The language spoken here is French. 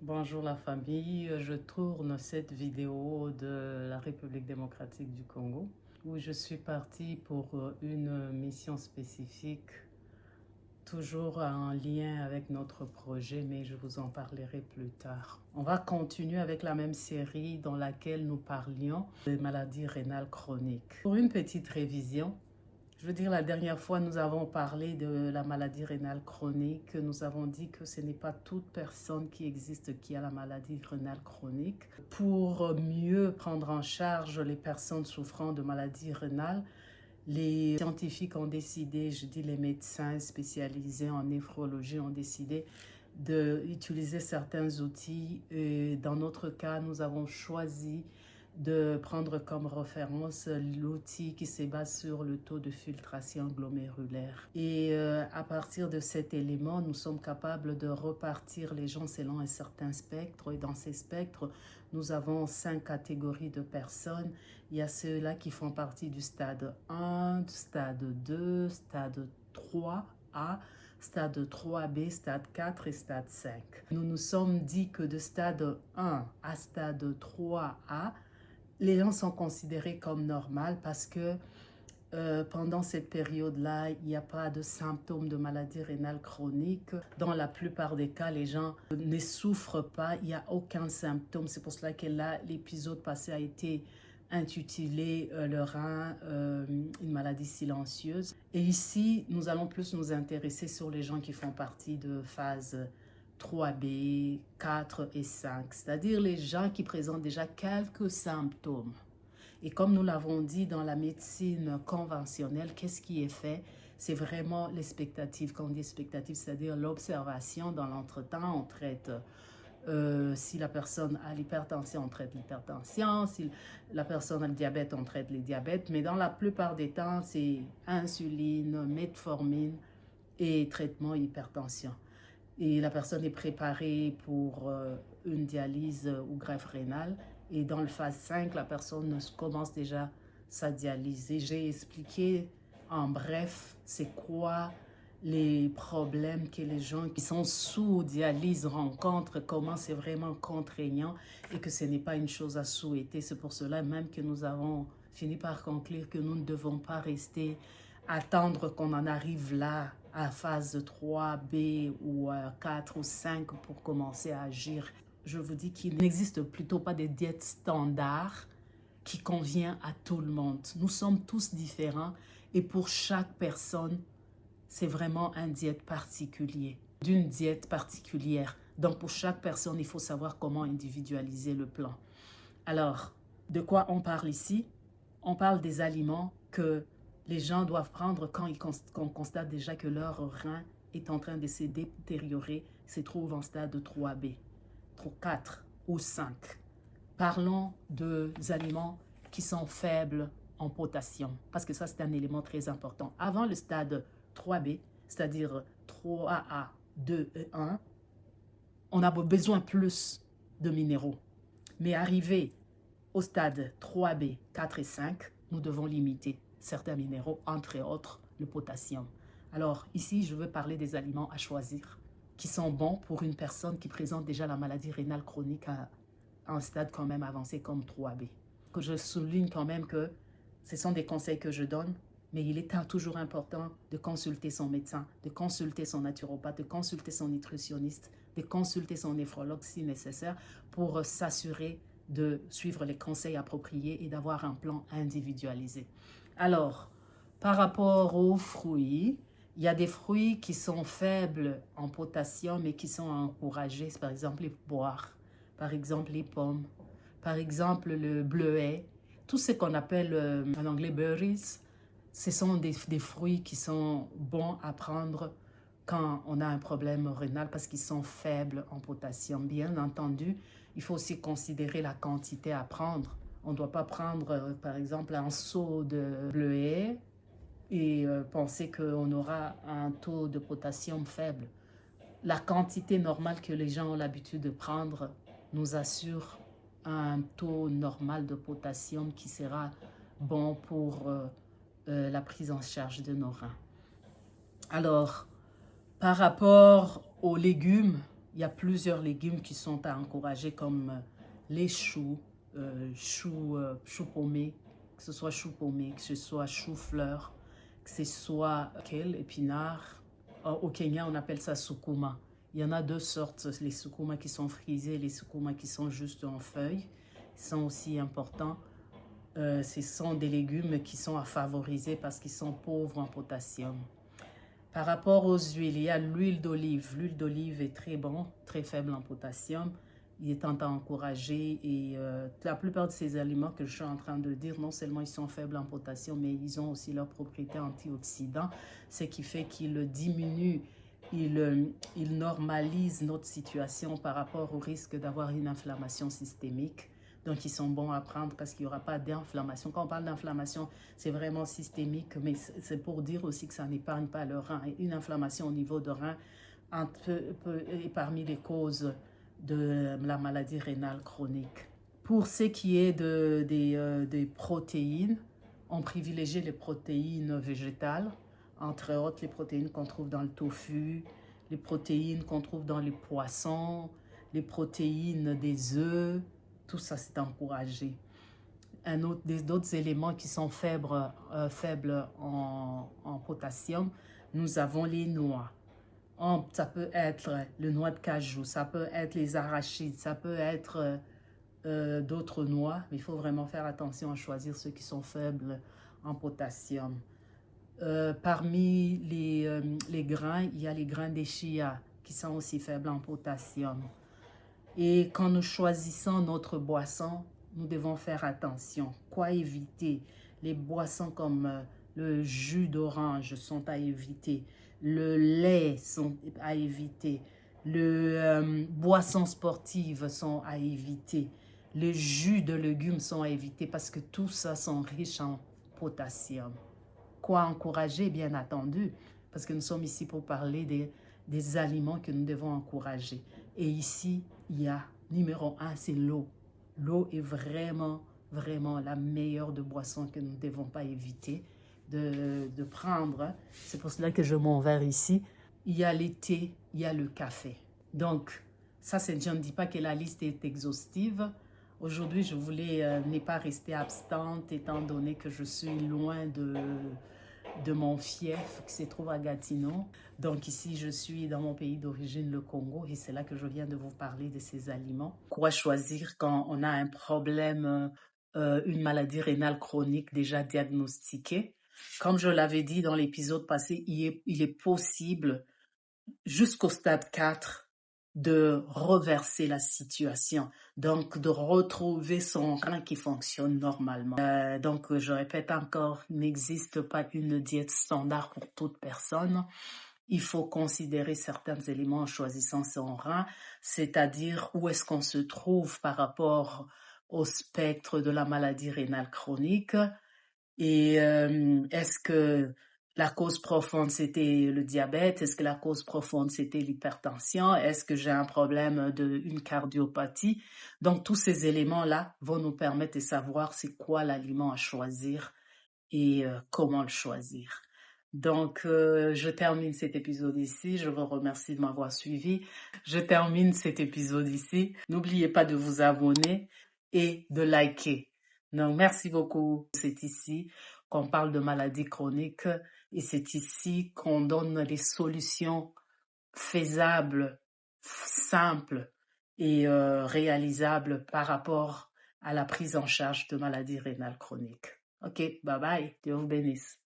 Bonjour la famille, je tourne cette vidéo de la République démocratique du Congo où je suis partie pour une mission spécifique, toujours en lien avec notre projet, mais je vous en parlerai plus tard. On va continuer avec la même série dans laquelle nous parlions des maladies rénales chroniques. Pour une petite révision, je veux dire, la dernière fois, nous avons parlé de la maladie rénale chronique. Nous avons dit que ce n'est pas toute personne qui existe qui a la maladie rénale chronique. Pour mieux prendre en charge les personnes souffrant de maladie rénale, les scientifiques ont décidé, je dis les médecins spécialisés en néphrologie ont décidé d'utiliser certains outils. Et dans notre cas, nous avons choisi de prendre comme référence l'outil qui se base sur le taux de filtration glomérulaire. Et à partir de cet élément, nous sommes capables de repartir les gens selon un certain spectre. Et dans ces spectres, nous avons 5 catégories de personnes. Il y a ceux-là qui font partie du stade 1, stade 2, stade 3A, stade 3B, stade 4 et stade 5. Nous nous sommes dit que de stade 1 à stade 3A, les gens sont considérés comme normaux parce que pendant cette période-là, il n'y a pas de symptômes de maladie rénale chronique. Dans la plupart des cas, les gens ne souffrent pas, il n'y a aucun symptôme. C'est pour cela que là, l'épisode passé a été intitulé le rein, une maladie silencieuse. Et ici, nous allons plus nous intéresser sur les gens qui font partie de phase 3B, 4 et 5, c'est-à-dire les gens qui présentent déjà quelques symptômes. Et comme nous l'avons dit dans la médecine conventionnelle, qu'est-ce qui est fait? C'est vraiment l'expectative. Quand on dit expectative, c'est-à-dire l'observation. Dans l'entretemps, on traite, si la personne a l'hypertension, on traite l'hypertension. Si la personne a le diabète, on traite le diabète. Mais dans la plupart des temps, c'est insuline, metformine et traitement hypertension. Et la personne est préparée pour une dialyse ou greffe rénale. Et dans le phase 5, la personne commence déjà sa dialyse. Et j'ai expliqué en bref c'est quoi les problèmes que les gens qui sont sous dialyse rencontrent, comment c'est vraiment contraignant et que ce n'est pas une chose à souhaiter. C'est pour cela même que nous avons fini par conclure que nous ne devons pas rester attendre qu'on en arrive là à phase 3B ou 4 ou 5 pour commencer à agir. Je vous dis qu'il n'existe plutôt pas de diète standard qui convient à tout le monde. Nous sommes tous différents et pour chaque personne, c'est vraiment un diète particulier, d'une diète particulière. Donc pour chaque personne, il faut savoir comment individualiser le plan. Alors, de quoi on parle ici? On parle des aliments que les gens doivent prendre quand on constate déjà que leur rein est en train de se détériorer, se trouve en stade 3B, 4 ou 5. Parlons des aliments qui sont faibles en potassium, parce que ça, c'est un élément très important. Avant le stade 3B, c'est-à-dire 3A, 2 et 1, on a besoin plus de minéraux. Mais arrivé au stade 3B, 4 et 5, nous devons limiter certains minéraux, entre autres le potassium. Alors ici, je veux parler des aliments à choisir qui sont bons pour une personne qui présente déjà la maladie rénale chronique à un stade quand même avancé comme 3B. Que je souligne quand même que ce sont des conseils que je donne, mais il est toujours important de consulter son médecin, de consulter son naturopathe, de consulter son nutritionniste, de consulter son néphrologue si nécessaire pour s'assurer de suivre les conseils appropriés et d'avoir un plan individualisé. Alors, par rapport aux fruits, il y a des fruits qui sont faibles en potassium et qui sont encouragés, par exemple les poires, par exemple les pommes, par exemple le bleuet, tout ce qu'on appelle en anglais berries, ce sont des fruits qui sont bons à prendre quand on a un problème rénal parce qu'ils sont faibles en potassium. Bien entendu, il faut aussi considérer la quantité à prendre. On ne doit pas prendre, par exemple, un seau de bleuet et penser qu'on aura un taux de potassium faible. La quantité normale que les gens ont l'habitude de prendre nous assure un taux normal de potassium qui sera bon pour la prise en charge de nos reins. Alors, par rapport aux légumes, Il y a plusieurs légumes qui sont à encourager comme les choux, choux paumés, que ce soit choux paumés, que ce soit choux-fleurs, que ce soit quel épinard. Au Kenya, on appelle ça sukuma. Il y en a deux sortes, les sukuma qui sont frisés et les sukuma qui sont juste en feuilles. Ils sont aussi importants. Ce sont des légumes qui sont à favoriser parce qu'ils sont pauvres en potassium. Par rapport aux huiles, il y a l'huile d'olive. L'huile d'olive est très bon, très faible en potassium. Il est temps à encourager et la plupart de ces aliments que je suis en train de dire, non seulement ils sont faibles en potassium, mais ils ont aussi leurs propriétés antioxydants, ce qui fait qu'ils diminuent, ils normalisent notre situation par rapport au risque d'avoir une inflammation systémique. Donc, ils sont bons à prendre parce qu'il n'y aura pas d'inflammation. Quand on parle d'inflammation, c'est vraiment systémique, mais c'est pour dire aussi que ça n'épargne pas le rein. Et une inflammation au niveau de rein est parmi les causes de la maladie rénale chronique. Pour ce qui est des protéines, on privilégie les protéines végétales, entre autres les protéines qu'on trouve dans le tofu, les protéines qu'on trouve dans les poissons, les protéines des œufs, tout ça c'est encouragé. D'autres éléments qui sont faibles en potassium, nous avons les noix. Ça peut être le noix de cajou, ça peut être les arachides, ça peut être d'autres noix, mais il faut vraiment faire attention à choisir ceux qui sont faibles en potassium. Parmi les grains, il y a les grains des chia qui sont aussi faibles en potassium. Et quand nous choisissons notre boisson, nous devons faire attention. Quoi éviter? Les boissons comme le jus d'orange sont à éviter. Le lait sont à éviter. Les boissons sportives sont à éviter. Les jus de légumes sont à éviter parce que tout ça sont riches en potassium. Quoi encourager? Bien entendu, parce que nous sommes ici pour parler des aliments que nous devons encourager. Et ici, il y a numéro 1, c'est l'eau. L'eau est vraiment, vraiment la meilleure de boissons que nous ne devons pas éviter de prendre. C'est pour cela que je m'en vais ici. Il y a les thés, il y a le café. Donc, ça, je ne dis pas que la liste est exhaustive. Aujourd'hui, je voulais ne pas rester abstente étant donné que je suis loin de mon fief qui se trouve à Gatineau. Donc ici, je suis dans mon pays d'origine, le Congo, et c'est là que je viens de vous parler de ces aliments. Quoi choisir quand on a un problème, une maladie rénale chronique déjà diagnostiquée? Comme je l'avais dit dans l'épisode passé, il est possible jusqu'au stade 4 de reverser la situation, donc de retrouver son rein qui fonctionne normalement. Donc, je répète encore, il n'existe pas une diète standard pour toute personne. Il faut considérer certains éléments en choisissant son rein, c'est-à-dire où est-ce qu'on se trouve par rapport au spectre de la maladie rénale chronique et est-ce que la cause profonde, c'était le diabète? Est-ce que la cause profonde, c'était l'hypertension? Est-ce que j'ai un problème d'une cardiopathie? Donc, tous ces éléments-là vont nous permettre de savoir c'est quoi l'aliment à choisir et comment le choisir. Donc, je termine cet épisode ici. Je vous remercie de m'avoir suivi. Je termine cet épisode ici. N'oubliez pas de vous abonner et de liker. Donc, merci beaucoup. C'est ici qu'on parle de maladies chroniques et c'est ici qu'on donne des solutions faisables, simples et réalisables par rapport à la prise en charge de maladies rénales chroniques. Ok, bye bye. Dieu vous bénisse.